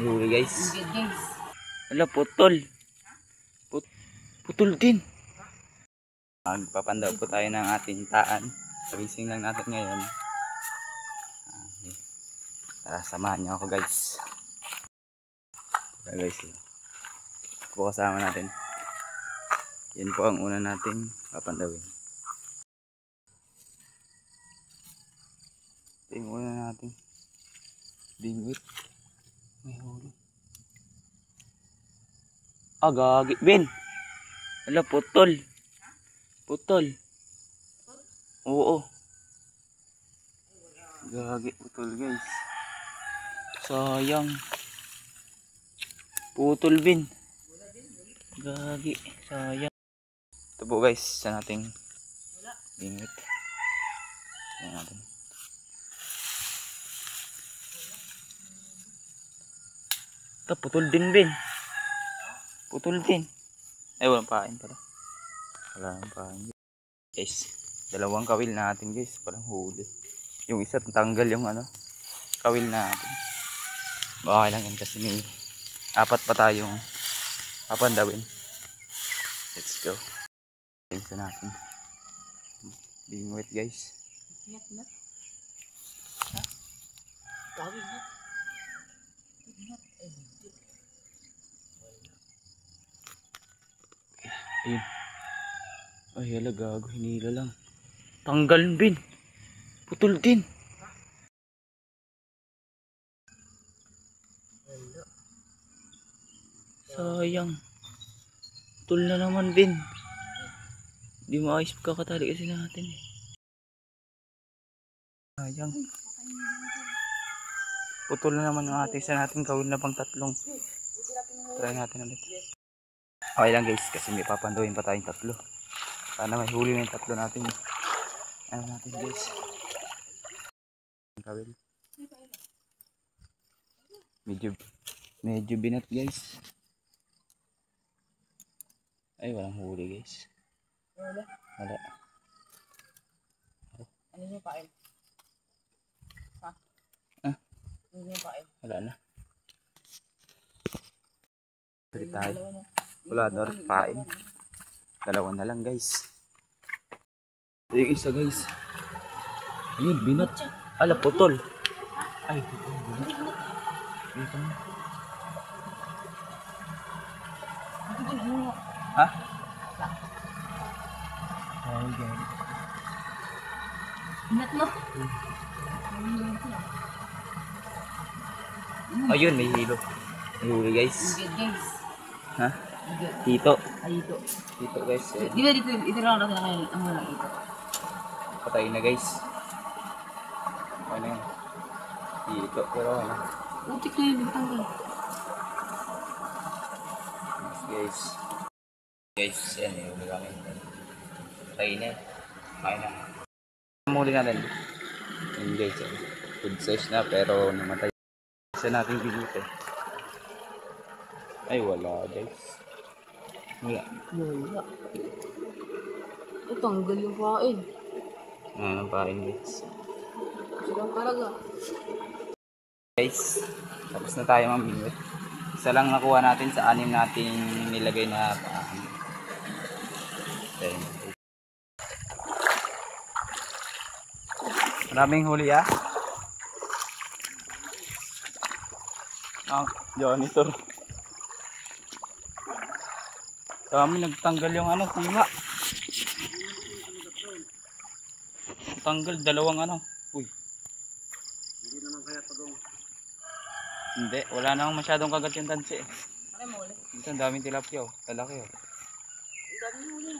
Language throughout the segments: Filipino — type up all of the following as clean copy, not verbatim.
Huli guys. Guys. Wala, putol. Putol din. Magpapandaw po tayo ng ating taan. Sabisin lang natin ngayon. Okay. Tara, samahan niyo ako guys. Tara guys. Ito po kasama natin. Yan po ang una nating papandawin. Ito yung una nating bingwit. May huli. Gagi. Ben! Wala, putol. Putol. Oo. Gagi, putol guys. Sayang. Putol, Ben. Gagi, sayang. Ito po guys, sa nating bingwit. Ito natin. Ito, putol din, Ben. Putol din. Ay, walang pain pala. Walang pain. Guys, dalawang kawil natin guys. Parang huli. Yung isa, tanggal yung kawil natin. Baka lang yan kasi may apat pa tayong papandawin. Let's go. Isa natin. Bingwit guys. Kawin na. Ayun. Ay, hala, gago. Hinila lang. Tanggal bin. Putol din. Sayang. Putol na naman, bin. Hindi maayos kakatali kasi natin. Sayang. Putol na naman yung ating sa natin kawil na pang tatlong. Try natin ulit. Okay lang guys, kasi may papandawin pa tayong tatlo. Sana may huli na yung tatlo natin. Ano natin guys? Kawil. Medyo binat guys. Ay, walang huli guys. Wala. Wala. Ano yung pain? Ha? Ano yung pain? Wala na. Pwede tayo. Wala na rin pain. Dalawa na lang guys. Yung isa guys. Ayun, binat. Ala, putol. Ay, putol. Binat. Dito na. Ha? Ay, gano'n. Ingat mo. Ayun, may hilo. May huli guys. Guys. Ha? Dito. Ay, ito. Dito guys. Dito lang natin ang wala ito. Patay na guys. Ano yun? Dito. Pero ano? Utik na yun, bintanggal. Guys. Guys, yan eh. Huli kami. Patay na eh. Patay na. Muli natin. Yun guys. Good size na pero namatay. Isa natin binuto. Ay, wala guys. Wala. Wala. Ito, tanggal yung pain. Ang pain guys. Silang talaga. Guys, tapos na tayo mamingwit. Isa lang nakuha natin sa anim nating nilagay na paan. Maraming huli ah. Janitor. Kami nagtanggal yung tinga. Tanggal dalawang Uy. Hindi naman kaya pagong. Hindi, wala namang masyadong kagat yung tansi eh. Ano mo ulit? Dito ang daming tilapia oh. Lalaki oh. Ang dami mo ulit.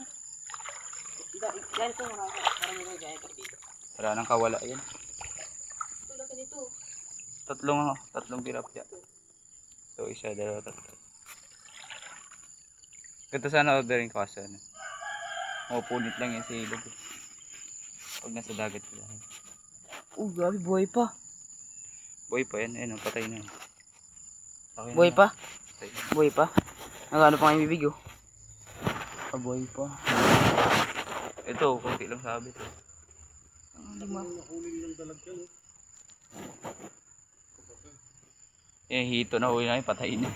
Dahil ito muna. Parang may gaya ka dito. Wala nang kawala yan. Ito lang ka dito. Tatlong tilapia. So isa, dalawa, tatlo. Ganda sana orderin ko kasi mapupunit lang yan sa ilog eh. Pag nasa dagat sila. Grabe, buhay pa. Buhay pa yan, ayun, patay na. Buhay pa? Patay na. Buhay pa? Nagano pa nga yung bibig oh. Buhay pa. Ito, konti lang sabi ito. Eh, hito na huli namin, patayin na.